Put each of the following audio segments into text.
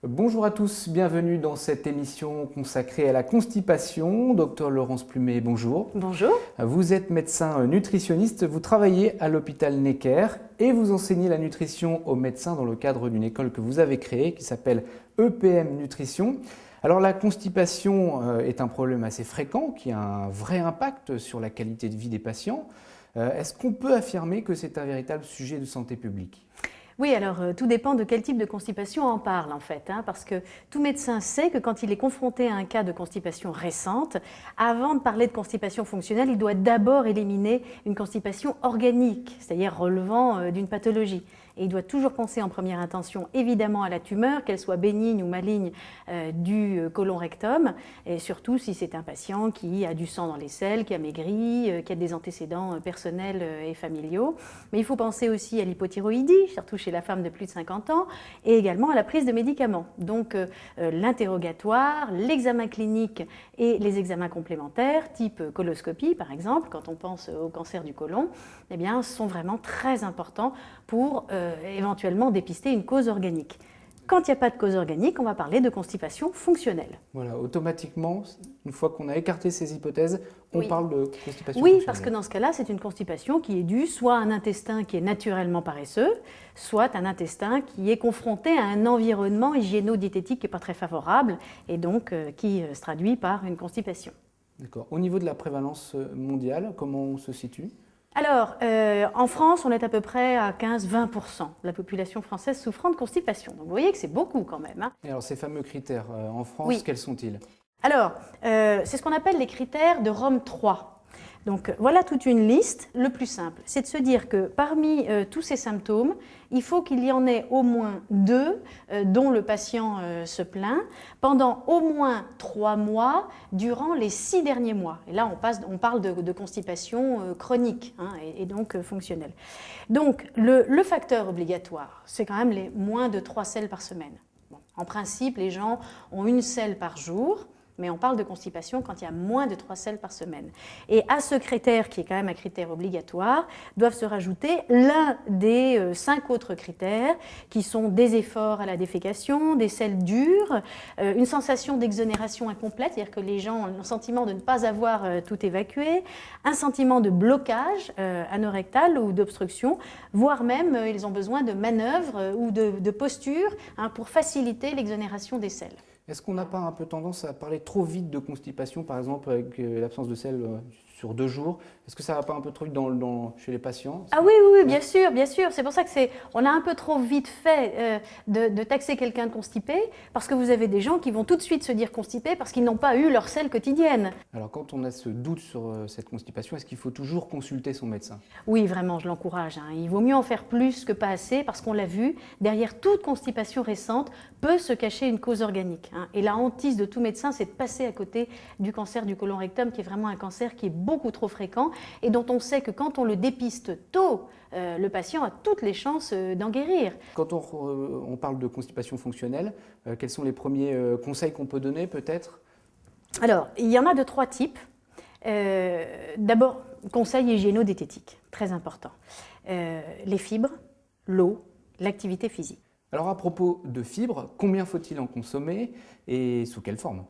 Bonjour à tous, bienvenue dans cette émission consacrée à la constipation. Docteur Laurence Plumet, bonjour. Bonjour. Vous êtes médecin nutritionniste, vous travaillez à l'hôpital Necker et vous enseignez la nutrition aux médecins dans le cadre d'une école que vous avez créée qui s'appelle EPM Nutrition. Alors la constipation est un problème assez fréquent qui a un vrai impact sur la qualité de vie des patients. Est-ce qu'on peut affirmer que c'est un véritable sujet de santé publique ? Oui, alors tout dépend de quel type de constipation on parle en fait, parce que tout médecin sait que quand il est confronté à un cas de constipation récente, avant de parler de constipation fonctionnelle, il doit d'abord éliminer une constipation organique, c'est-à-dire relevant d'une pathologie. Et il doit toujours penser en première intention évidemment à la tumeur, qu'elle soit bénigne ou maligne du côlon rectum, et surtout si c'est un patient qui a du sang dans les selles, qui a maigri, qui a des antécédents personnels et familiaux. Mais il faut penser aussi à l'hypothyroïdie, surtout chez la femme de plus de 50 ans, et également à la prise de médicaments. Donc l'interrogatoire, l'examen clinique et les examens complémentaires, type coloscopie par exemple, quand on pense au cancer du côlon, eh bien, sont vraiment très importants pour éventuellement dépister une cause organique. Quand il n'y a pas de cause organique, on va parler de constipation fonctionnelle. Voilà, automatiquement, une fois qu'on a écarté ces hypothèses, on parle de constipation Oui, fonctionnelle. parce que dans ce cas-là, c'est une constipation qui est due soit à un intestin qui est naturellement paresseux, soit un intestin qui est confronté à un environnement hygiéno-diététique qui n'est pas très favorable et donc qui se traduit par une constipation. D'accord. Au niveau de la prévalence mondiale, comment on se situe ? Alors, en France, on est à peu près à 15-20% de la population française souffrant de constipation. Donc vous voyez que c'est beaucoup quand même. Et alors ces fameux critères, en France, Oui. quels sont-ils ? Alors, c'est ce qu'on appelle les critères de Rome 3. Donc voilà toute une liste. Le plus simple, c'est de se dire que parmi tous ces symptômes, il faut qu'il y en ait au moins 2 dont le patient se plaint pendant au moins 3 mois durant les 6 derniers mois. Et là, on parle de constipation chronique et donc fonctionnelle. Donc le facteur obligatoire, c'est quand même les moins de 3 selles par semaine. Bon, en principe, les gens ont 1 selle par jour. Mais on parle de constipation quand il y a moins de 3 selles par semaine. Et à ce critère, qui est quand même un critère obligatoire, doivent se rajouter l'un des 5 autres critères, qui sont des efforts à la défécation, des selles dures, une sensation d'exonération incomplète, c'est-à-dire que les gens ont le sentiment de ne pas avoir tout évacué, un sentiment de blocage anorectal ou d'obstruction, voire même ils ont besoin de manœuvres ou de postures pour faciliter l'exonération des selles. Est-ce qu'on n'a pas un peu tendance à parler trop vite de constipation, par exemple avec l'absence de sel sur 2 jours ? Est-ce que ça va pas un peu trop vite chez les patients ? Ah oui, oui, bien sûr, bien sûr. C'est pour ça que on a un peu trop vite fait de taxer quelqu'un de constipé, parce que vous avez des gens qui vont tout de suite se dire constipés parce qu'ils n'ont pas eu leur selle quotidienne. Alors quand on a ce doute sur cette constipation, est-ce qu'il faut toujours consulter son médecin ? Oui, vraiment, je l'encourage. Il vaut mieux en faire plus que pas assez, parce qu'on l'a vu, derrière toute constipation récente peut se cacher une cause organique. Et la hantise de tout médecin, c'est de passer à côté du cancer du côlon rectum, qui est vraiment un cancer qui est beaucoup trop fréquent et dont on sait que quand on le dépiste tôt, le patient a toutes les chances d'en guérir. Quand on parle de constipation fonctionnelle, quels sont les premiers conseils qu'on peut donner peut-être ? Alors, il y en a de 3 types. D'abord, conseil hygiéno-diététique, très important. Les fibres, l'eau, l'activité physique. Alors à propos de fibres, combien faut-il en consommer et sous quelle forme ?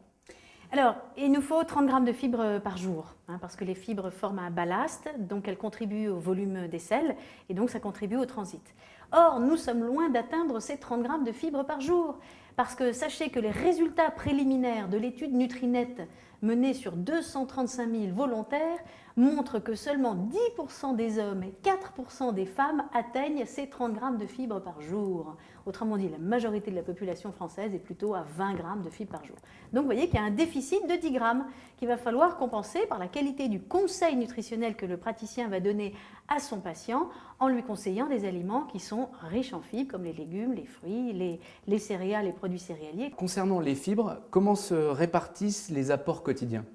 Alors, il nous faut 30 grammes de fibres par jour, parce que les fibres forment un ballast, donc elles contribuent au volume des selles, et donc ça contribue au transit. Or, nous sommes loin d'atteindre ces 30 grammes de fibres par jour, parce que sachez que les résultats préliminaires de l'étude Nutrinet menée sur 235 000 volontaires montrent que seulement 10% des hommes et 4% des femmes atteignent ces 30 grammes de fibres par jour. Autrement dit, la majorité de la population française est plutôt à 20 grammes de fibres par jour. Donc vous voyez qu'il y a un déficit de 10 grammes qu'il va falloir compenser par la qualité du conseil nutritionnel que le praticien va donner à son patient en lui conseillant des aliments qui sont riches en fibres, comme les légumes, les fruits, les céréales, les produits céréaliers. Concernant les fibres, comment se répartissent les apports quotidiens ?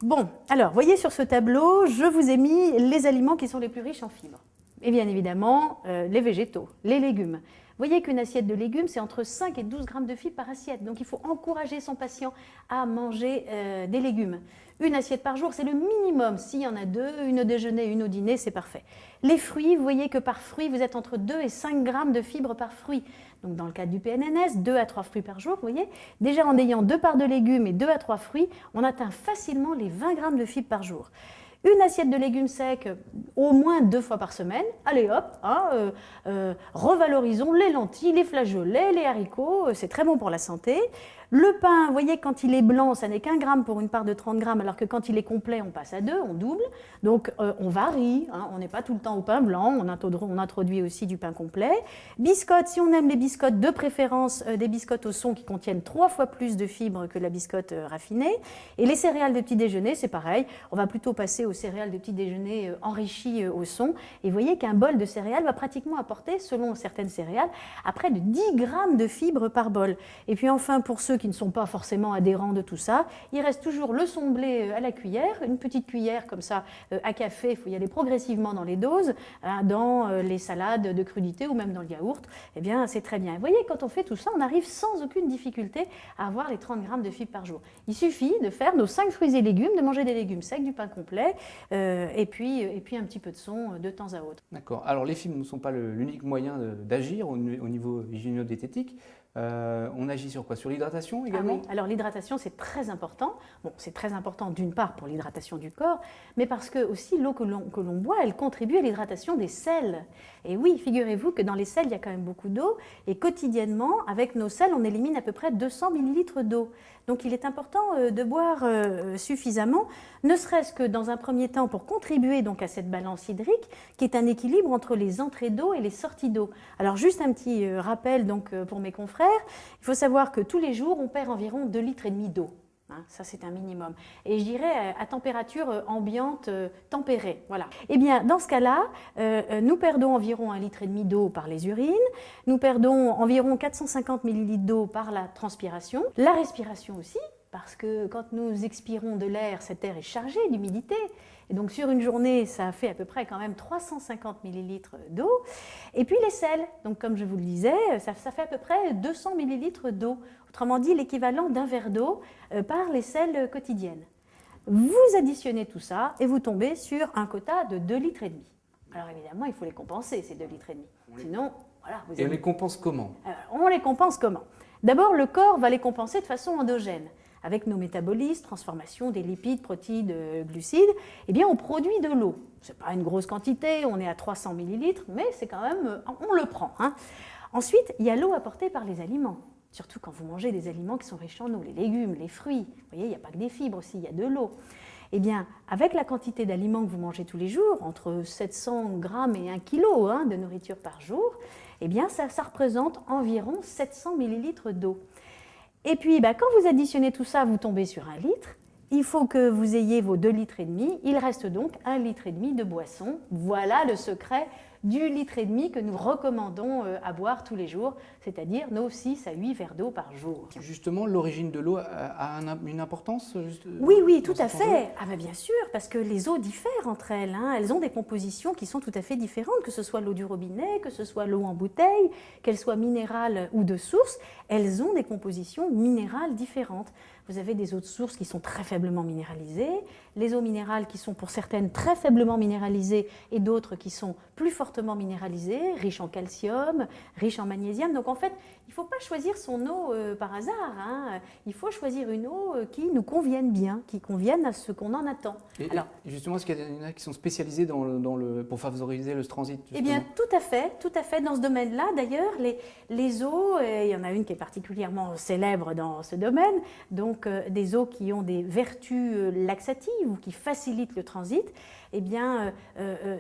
Bon, alors, voyez sur ce tableau, je vous ai mis les aliments qui sont les plus riches en fibres. Et bien évidemment, les végétaux, les légumes. voyez qu'une assiette de légumes, c'est entre 5 et 12 grammes de fibres par assiette. Donc il faut encourager son patient à manger des légumes. Une assiette par jour, c'est le minimum. S'il y en a deux, une au déjeuner, une au dîner, c'est parfait. Les fruits, vous voyez que par fruit, vous êtes entre 2 et 5 grammes de fibres par fruit. Donc dans le cadre du PNNS, 2 à 3 fruits par jour, vous voyez. Déjà en ayant 2 parts de légumes et 2 à 3 fruits, on atteint facilement les 20 grammes de fibres par jour. Une assiette de légumes secs au moins 2 fois par semaine. Allez hop, revalorisons les lentilles, les flageolets, les haricots, c'est très bon pour la santé. Le pain, vous voyez, quand il est blanc, ça n'est qu'1 gramme pour une part de 30 grammes, alors que quand il est complet, on passe à 2, on double. Donc on varie, on n'est pas tout le temps au pain blanc, on introduit aussi du pain complet. Biscottes, si on aime les biscottes, de préférence des biscottes au son qui contiennent 3 fois plus de fibres que la biscotte raffinée. Et les céréales de petit déjeuner, c'est pareil, on va plutôt passer aux céréales de petit déjeuner enrichies au son. Et vous voyez qu'un bol de céréales va pratiquement apporter, selon certaines céréales, à près de 10 grammes de fibres par bol. Et puis enfin, pour ceux qui ne sont pas forcément adhérents de tout ça, il reste toujours le son de blé à la cuillère, une petite cuillère comme ça à café, il faut y aller progressivement dans les doses, dans les salades de crudités ou même dans le yaourt, eh bien c'est très bien. Et vous voyez, quand on fait tout ça, on arrive sans aucune difficulté à avoir les 30 grammes de fibres par jour. Il suffit de faire nos 5 fruits et légumes, de manger des légumes secs, du pain complet, et puis un petit peu de son de temps à autre. D'accord. Alors les fibres ne sont pas l'unique moyen d'agir au niveau hygiéno-diététique. On agit sur quoi? Sur l'hydratation également? Oui. Alors l'hydratation, c'est très important. Bon, c'est très important d'une part pour l'hydratation du corps, mais parce que aussi l'eau que l'on boit, elle contribue à l'hydratation des selles. Et oui, figurez-vous que dans les selles, il y a quand même beaucoup d'eau, et quotidiennement, avec nos selles, on élimine à peu près 200 millilitres d'eau. Donc il est important de boire suffisamment, ne serait-ce que dans un premier temps pour contribuer donc à cette balance hydrique, qui est un équilibre entre les entrées d'eau et les sorties d'eau. Alors juste un petit rappel donc pour mes confrères, il faut savoir que tous les jours, on perd environ 2,5 litres d'eau. Ça, c'est un minimum. Et je dirais à température ambiante tempérée. Voilà. Eh bien, dans ce cas-là, nous perdons environ 1,5 litre d'eau par les urines. Nous perdons environ 450 millilitres d'eau par la transpiration. La respiration aussi, parce que quand nous expirons de l'air, cet air est chargé d'humidité. Et donc sur une journée, ça fait à peu près quand même 350 millilitres d'eau. Et puis les sels, donc comme je vous le disais, ça fait à peu près 200 millilitres d'eau. Autrement dit, l'équivalent d'un verre d'eau par les sels quotidiennes. Vous additionnez tout ça et vous tombez sur un quota de 2,5 litres. Alors évidemment, il faut les compenser, ces 2,5 litres. Sinon, voilà. Et on les compense comment? On les compense comment? D'abord, le corps va les compenser de façon endogène. Avec nos métabolismes, transformation des lipides, protéines, glucides, eh bien on produit de l'eau. Ce n'est pas une grosse quantité, on est à 300 millilitres, mais c'est quand même, on le prend. Ensuite, il y a l'eau apportée par les aliments. Surtout quand vous mangez des aliments qui sont riches en eau, les légumes, les fruits. Vous voyez, il n'y a pas que des fibres aussi, il y a de l'eau. Eh bien, avec la quantité d'aliments que vous mangez tous les jours, entre 700 grammes et 1 kg de nourriture par jour, eh bien ça représente environ 700 millilitres d'eau. Et puis, quand vous additionnez tout ça, vous tombez sur 1 litre. Il faut que vous ayez vos 2,5 litres. Il reste donc 1,5 litre de boisson. Voilà le secret du 1,5 litre que nous recommandons à boire tous les jours, c'est-à-dire nos 6 à 8 verres d'eau par jour. Justement, l'origine de l'eau a une importance Oui, tout à fait. Bien sûr, parce que les eaux diffèrent entre elles. Elles ont des compositions qui sont tout à fait différentes, que ce soit l'eau du robinet, que ce soit l'eau en bouteille, qu'elle soit minérale ou de source, elles ont des compositions minérales différentes. Vous avez des eaux de source qui sont très faiblement minéralisées, les eaux minérales qui sont pour certaines très faiblement minéralisées et d'autres qui sont plus fortement minéralisées, riches en calcium, riches en magnésium. Donc en fait, il ne faut pas choisir son eau par hasard. Il faut choisir une eau qui nous convienne bien, qui convienne à ce qu'on en attend. Et justement, est-ce qu'il y en a qui sont spécialisés pour favoriser le transit justement? Eh bien, tout à fait. Dans ce domaine-là, d'ailleurs, les eaux, il y en a une qui est particulièrement célèbre dans ce domaine, donc des eaux qui ont des vertus laxatives ou qui facilitent le transit, eh bien,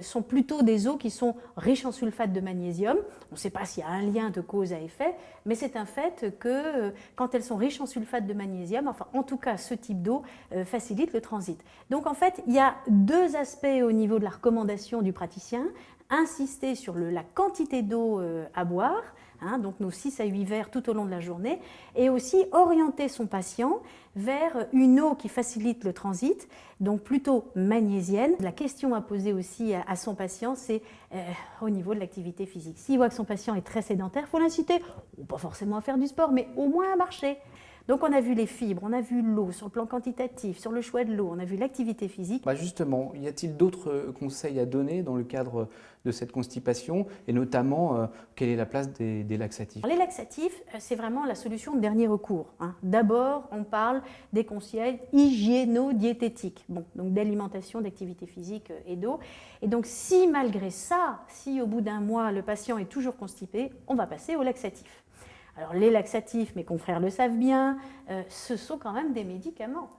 sont plutôt des eaux qui sont riches en sulfate de magnésium. On ne sait pas s'il y a un lien de cause à effet, mais c'est un fait que quand elles sont riches en sulfate de magnésium, enfin en tout cas ce type d'eau facilite le transit. Donc en fait, il y a 2 aspects au niveau de la recommandation du praticien. Insister sur la quantité d'eau à boire, hein, donc nos 6 à 8 verres tout au long de la journée, et aussi orienter son patient vers une eau qui facilite le transit, donc plutôt magnésienne. La question à poser aussi à son patient, c'est au niveau de l'activité physique. S'il voit que son patient est très sédentaire, il faut l'inciter, pas forcément à faire du sport, mais au moins à marcher. Donc on a vu les fibres, on a vu l'eau sur le plan quantitatif, sur le choix de l'eau, on a vu l'activité physique. Justement, y a-t-il d'autres conseils à donner dans le cadre de cette constipation et notamment quelle est la place des laxatifs? Les laxatifs, c'est vraiment la solution de dernier recours, hein. D'abord, on parle des conseils hygiéno-diététiques, donc d'alimentation, d'activité physique et d'eau. Et donc si malgré ça, si au bout d'un mois le patient est toujours constipé, on va passer aux laxatifs. Alors les laxatifs, mes confrères le savent bien, ce sont quand même des médicaments.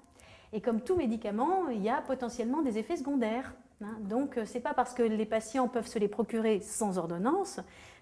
Et comme tout médicament, il y a potentiellement des effets secondaires, hein. Donc ce n'est pas parce que les patients peuvent se les procurer sans ordonnance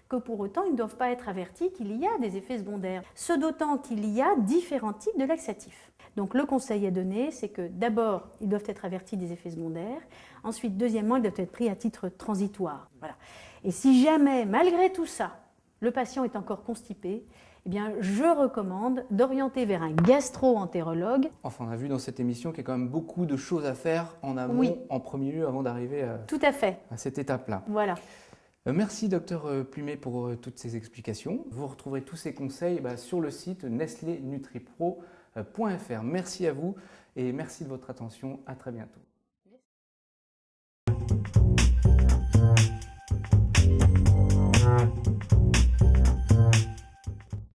que pour autant ils ne doivent pas être avertis qu'il y a des effets secondaires. Ce d'autant qu'il y a différents types de laxatifs. Donc le conseil à donner, c'est que d'abord, ils doivent être avertis des effets secondaires. Ensuite, deuxièmement, ils doivent être pris à titre transitoire. Voilà. Et si jamais, malgré tout ça, le patient est encore constipé, eh bien, je recommande d'orienter vers un gastro-entérologue. Enfin, on a vu dans cette émission qu'il y a quand même beaucoup de choses à faire en amont, oui, en premier lieu, avant d'arriver tout à fait. À cette étape-là. Voilà. Merci docteur Plumet pour toutes ces explications. Vous retrouverez tous ces conseils sur le site nestlénutripro.fr. Merci à vous et merci de votre attention. À très bientôt.